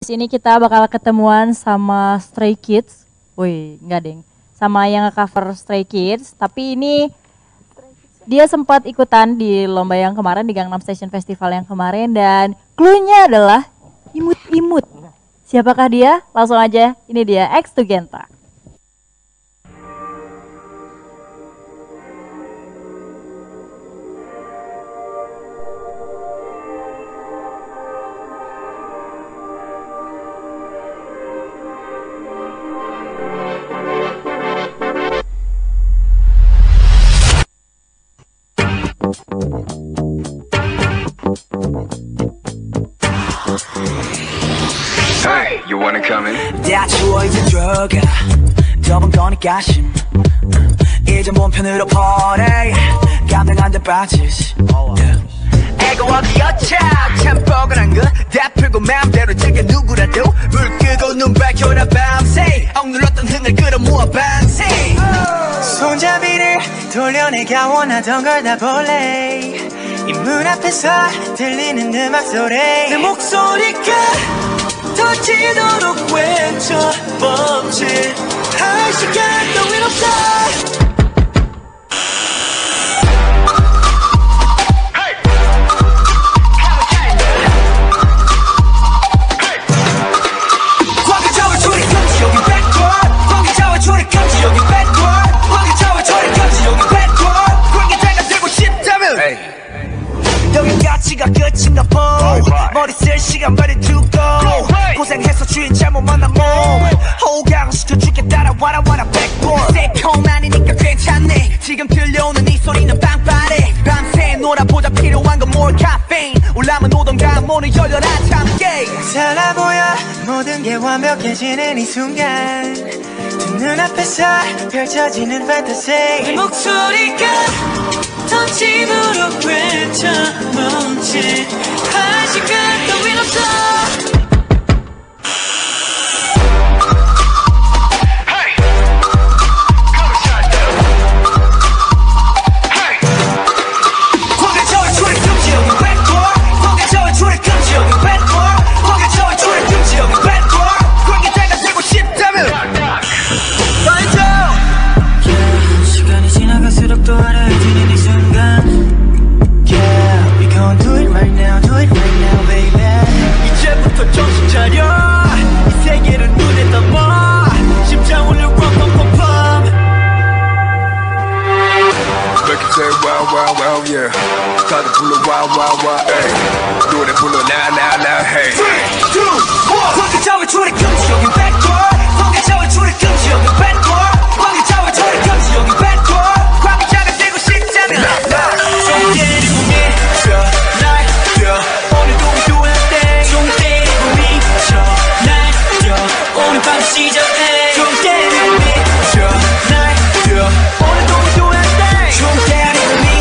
Di sini kita bakal ketemuan sama Stray Kids. Wih, enggak deng. Sama yang nge-cover Stray Kids, tapi ini dia sempat ikutan di lomba yang kemarin di Gangnam Station Festival yang kemarin dan clue-nya adalah imut-imut. Siapakah dia? Langsung aja, ini dia X to Genta. Hey, you wanna come in? 다 추워 이제 들어가 좁은 거니까 심 이제 몸 편으로 보내 감당 안 돼 빠지시 애고 어디였자 참 뻐근한 거다 풀고 맘대로 즐겨 누구라도 물 끄고 눈 밝혀라 밤새 억눌렀던 흥을 끌어모아 방생 손잡이를 돌려내가 원하던 걸 다 볼래 이 문 앞에서 들리는 음악 소리 내 목소리가 터지도록 외쳐보지 할 시간 따윈 없어 광기차와 조리 금지 여기 백돌 광기차와 조리 금지 여기 백돌 광기차와 조리 금지 여기 백돌 광기차가 들고 싶다면 여긴 가치가 끝인가 보 머리 쓸 시간 빨리 두고 고생해서 주인 잘못 만난 몸 호강시켜줄게 따라와라 와라 백볼 새콤하니까 괜찮네 지금 들려오는 이 소리는 빵빠레 밤새 놀아보자 필요한 건 more caffeine 올라면 오던가 문을 열려라 참게 살아보여 모든 게 완벽해지는 이 순간 두 눈앞에서 펼쳐지는 fantasy 내 목소리가 터지도록 외쳐보지 할 시간 따윈 없어 다들 불러 와와와 에이 노래 불러 나나나 헤이 3, 2, 1 광기차와 조리 금지 여긴 백돌 광기차와 조리 금지 여긴 백돌 광기차와 조리 금지 여긴 백돌 광기차가 되고 싶다면 좀 때리고 미쳐 날려 오늘도 또한때 좀 때리고 미쳐 날려 오늘 밤 시작해 좀 때리고 미쳐 날려 오늘도 또한때 좀 때리고 미쳐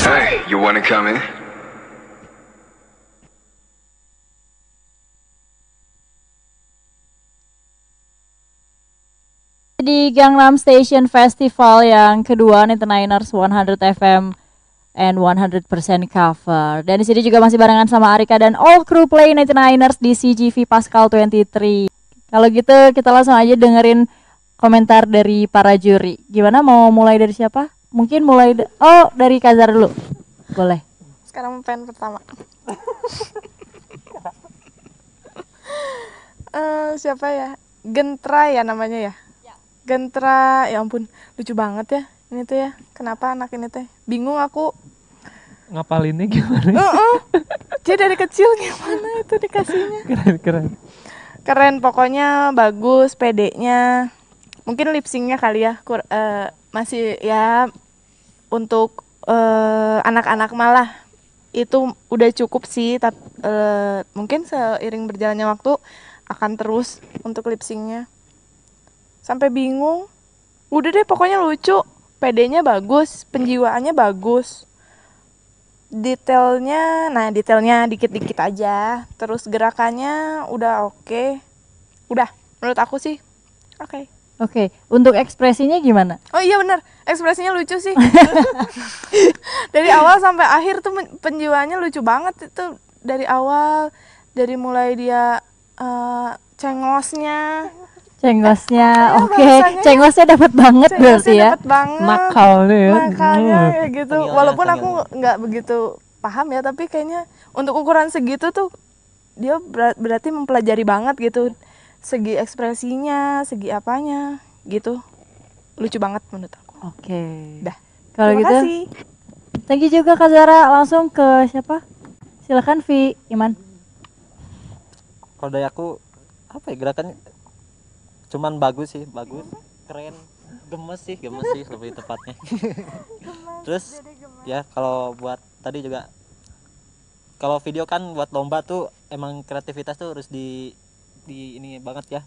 Hey, you wanna come in? Di Gangnam Station Festival yang kedua, 99ers 100 FM and 100% cover. Dan di sini juga masih barengan sama Arika dan all crew play 99ers di CGV Pascal 23. Kalau gitu kita langsung aja dengerin komentar dari para juri. Gimana, mau mulai dari siapa? Mungkin mulai dari Kazar dulu. Boleh. Sekarang fan pertama. Siapa ya? Gentra ya namanya ya? Gentra, ya ampun, lucu banget ya. Ini tuh ya, kenapa anak ini teh? Bingung aku. Ngapalinnya gimana? Dia dari kecil gimana itu dikasihnya? Keren. Keren, pokoknya bagus, pedenya. Mungkin lip sync-nya kali ya, masih ya untuk anak-anak malah itu udah cukup sih. Tapi mungkin seiring berjalannya waktu akan terus untuk lip sync-nya. Sampai bingung. Udah deh pokoknya lucu. PD-nya bagus, penjiwaannya bagus. detailnya dikit-dikit aja. Terus gerakannya udah oke. Udah, menurut aku sih oke. Oke, untuk ekspresinya gimana? Oh iya benar, ekspresinya lucu sih. Dari awal sampai akhir tuh penjiwaannya lucu banget itu. Dari awal, dari mulai dia cengosnya. Cenggosnya, oke. bahasanya Cengosnya dapat banget berarti ya. dapet banget. Nakalnya ya. Nakalnya kayak gitu. Tengilnya, Walaupun aku tengilnya. nggak begitu paham ya, tapi kayaknya untuk ukuran segitu tuh dia berarti mempelajari banget gitu. Segi ekspresinya, segi apanya gitu. Lucu banget menurut aku. Oke. Dah. Kalau Terima gitu, kasih. thank you juga Kak Zara. Langsung ke siapa? Silakan Vi Iman. Kalau dari aku apa ya, gerakannya cuman bagus sih, bagus, keren, gemes sih lebih tepatnya. Terus ya kalau buat tadi juga, kalau video kan buat lomba tuh emang kreativitas tuh harus di ini banget ya,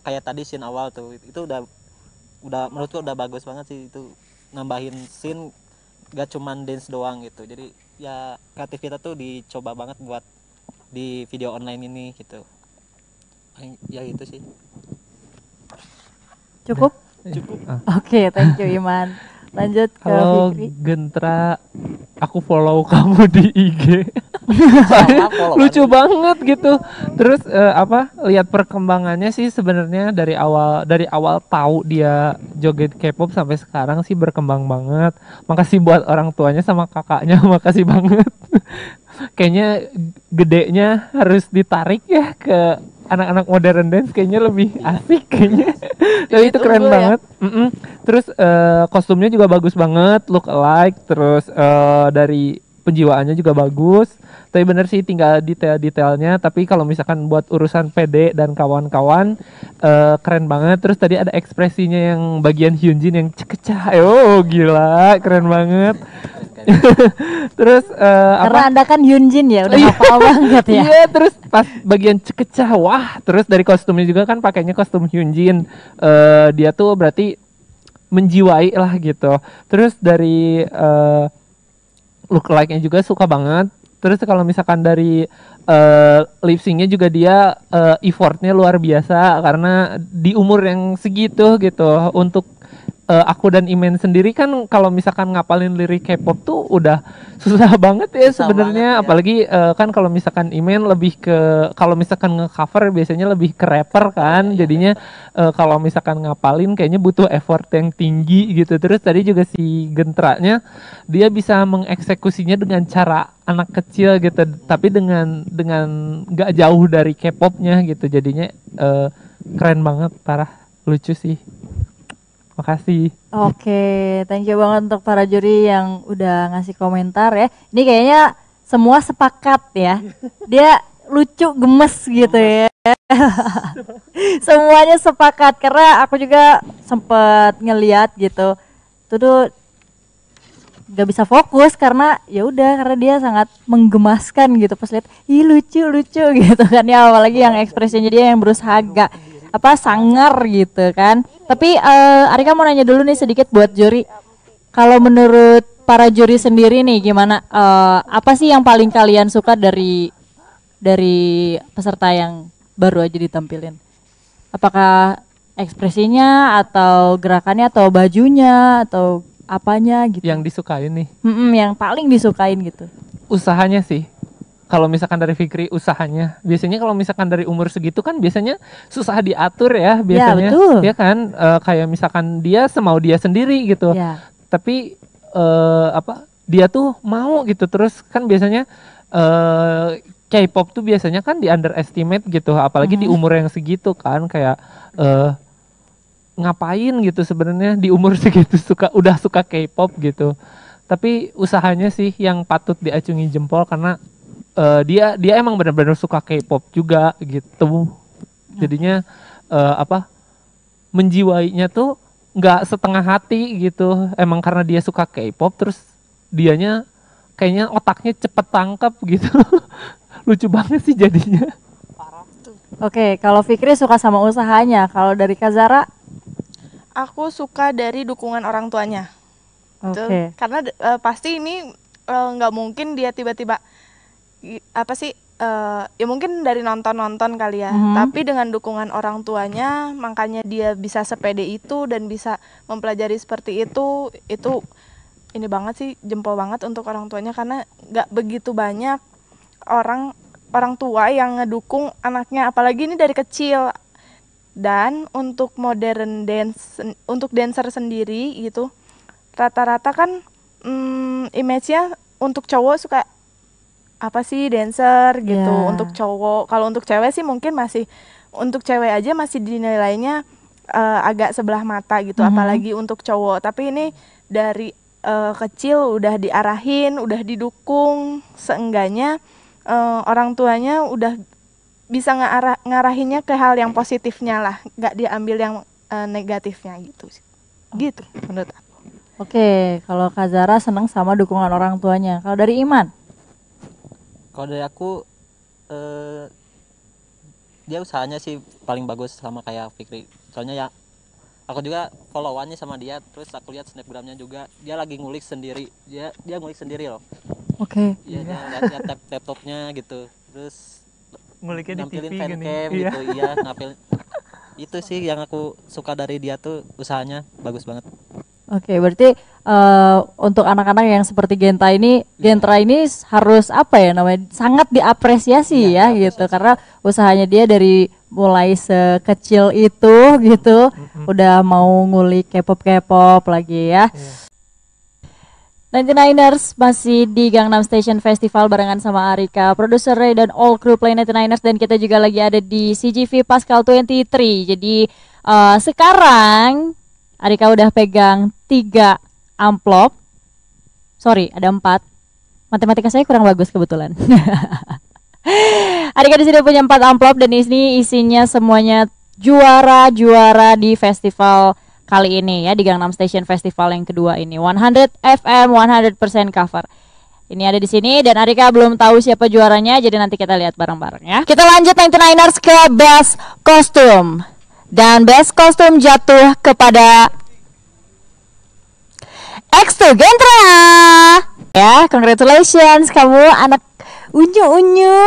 kayak tadi scene awal tuh itu udah menurutku udah bagus banget sih, itu nambahin scene gak cuman dance doang gitu. Jadi ya kreativitas tuh dicoba banget buat di video online ini gitu. Ya itu sih. Cukup? Oke, thank you Iman. Lanjut ke Kalau Fikri. Gentra, aku follow kamu di IG. Sama follow Lucu banget gitu. Terus lihat perkembangannya sih sebenarnya dari awal tahu dia joget K-pop sampai sekarang sih berkembang banget. Makasih buat orang tuanya sama kakaknya, makasih banget. Kayaknya gedenya harus ditarik ya ke anak-anak modern dance, kayaknya lebih asik kayaknya. Tapi itu keren Ditunggu ya. banget. Terus kostumnya juga bagus banget, look alike. Terus dari penjiwaannya juga bagus. Tapi bener sih tinggal detail-detailnya. Tapi kalau misalkan buat urusan PD dan kawan-kawan keren banget. Terus tadi ada ekspresinya yang bagian Hyunjin yang cekecah. Oh gila, keren banget. Terus Karena Anda kan Hyunjin ya, udah hafal banget ya. Iya, terus pas bagian cekecah, wah, terus dari kostumnya juga kan pakainya kostum Hyunjin. Dia tuh berarti menjiwai lah gitu. Terus dari look like-nya juga suka banget. Terus kalau misalkan dari lip sync-nya juga dia effortnya luar biasa karena di umur yang segitu gitu. Untuk aku dan Imen sendiri kan kalau misalkan ngapalin lirik K-pop tuh udah susah banget ya Susah sebenarnya. banget, ya. Apalagi kan kalau misalkan Imen lebih ke, kalau misalkan nge-cover biasanya lebih ke rapper kan. Jadinya kalau misalkan ngapalin kayaknya butuh effort yang tinggi gitu. Terus tadi juga si Gentranya dia bisa mengeksekusinya dengan cara anak kecil gitu, tapi dengan nggak jauh dari K-popnya gitu. Jadinya keren banget, parah, lucu sih. Makasih. Oke, thank you banget untuk para juri yang udah ngasih komentar ya. Ini kayaknya semua sepakat ya. Dia lucu, gemes gitu ya. Semuanya sepakat karena aku juga sempet ngeliat gitu. Itu tuh gak bisa fokus karena ya udah, karena dia sangat menggemaskan gitu pas lihat, ih lucu gitu kan ya, apalagi yang ekspresinya dia yang berusaha agak sangar gitu kan. Tapi Arika mau nanya dulu nih sedikit buat juri. Kalau menurut para juri sendiri nih gimana, apa sih yang paling kalian suka dari peserta yang baru aja ditampilin? Apakah ekspresinya atau gerakannya atau bajunya atau apanya gitu? Yang disukain nih, Yang paling disukain gitu. usahanya sih. Kalau misalkan dari Fikri, usahanya. Biasanya kalau misalkan dari umur segitu kan biasanya susah diatur ya biasanya. betul. Ya kan, kayak misalkan dia semau dia sendiri gitu. Ya. Tapi dia tuh mau gitu. Terus kan biasanya K-pop tuh biasanya kan di underestimate gitu, apalagi di umur yang segitu kan, kayak ngapain gitu sebenarnya di umur segitu udah suka K-pop gitu. Tapi usahanya sih yang patut diacungi jempol karena dia emang benar-benar suka K-pop juga gitu. Jadinya menjiwainya tuh nggak setengah hati gitu. Emang karena dia suka K-pop, terus dianya kayaknya otaknya cepet tangkap gitu. Lucu banget sih jadinya. Oke, kalau Fikri suka sama usahanya. Kalau dari Kazara? Aku suka dari dukungan orang tuanya. Oke. Karena pasti ini nggak mungkin dia tiba-tiba apa sih ya mungkin dari nonton kali ya, tapi dengan dukungan orang tuanya makanya dia bisa sepede itu dan bisa mempelajari seperti itu ini banget sih, jempol banget untuk orang tuanya, karena nggak begitu banyak orang tua yang ngedukung anaknya, apalagi ini dari kecil. Dan untuk modern dance, untuk dancer sendiri gitu, rata-rata kan image-nya untuk cowok suka apa sih dancer gitu. Yeah. Untuk cowok, kalau untuk cewek sih mungkin masih, untuk cewek aja masih dinilainya agak sebelah mata gitu, apalagi untuk cowok. Tapi ini dari kecil udah diarahin, udah didukung, seenggaknya orang tuanya udah bisa ngarahinnya ke hal yang positifnya lah, nggak diambil yang negatifnya gitu sih. Gitu menurut aku. Oke, kalau Kak Zara seneng sama dukungan orang tuanya. Kalau dari Iman? Kalau dari aku dia usahanya sih paling bagus sama kayak Fikri. Soalnya ya aku juga followannya sama dia, terus aku lihat snapgramnya juga, dia lagi ngulik sendiri, dia ngulik sendiri loh. Oke. Iya, dia lihat laptopnya gitu, terus Nguliknya di nampilin TV gini. fancam Iya. gitu, iya nampil. Itu sih yang aku suka dari dia tuh, usahanya bagus banget. Oke, berarti untuk anak-anak yang seperti Gentra ini harus apa ya namanya, sangat diapresiasi ya gitu, karena usahanya dia dari mulai sekecil itu gitu, udah mau ngulik K-pop lagi ya. 99ers masih di Gangnam Station Festival barengan sama Arika, produser Ray dan all crew Play 99ers, dan kita juga lagi ada di CGV Pascal 23. Jadi sekarang Arika udah pegang 3 amplop. Sorry, ada 4. Matematika saya kurang bagus kebetulan. Arika di sini punya 4 amplop dan ini isinya semuanya juara-juara di festival kali ini ya, di Gangnam Station Festival yang kedua ini. 100 FM 100% cover. Ini ada di sini dan Arika belum tahu siapa juaranya, jadi nanti kita lihat bareng-bareng ya. Kita lanjut 99ers ke best kostum. Dan best kostum jatuh kepada X2 Gentra. Ya, congratulations, kamu anak unyu-unyu.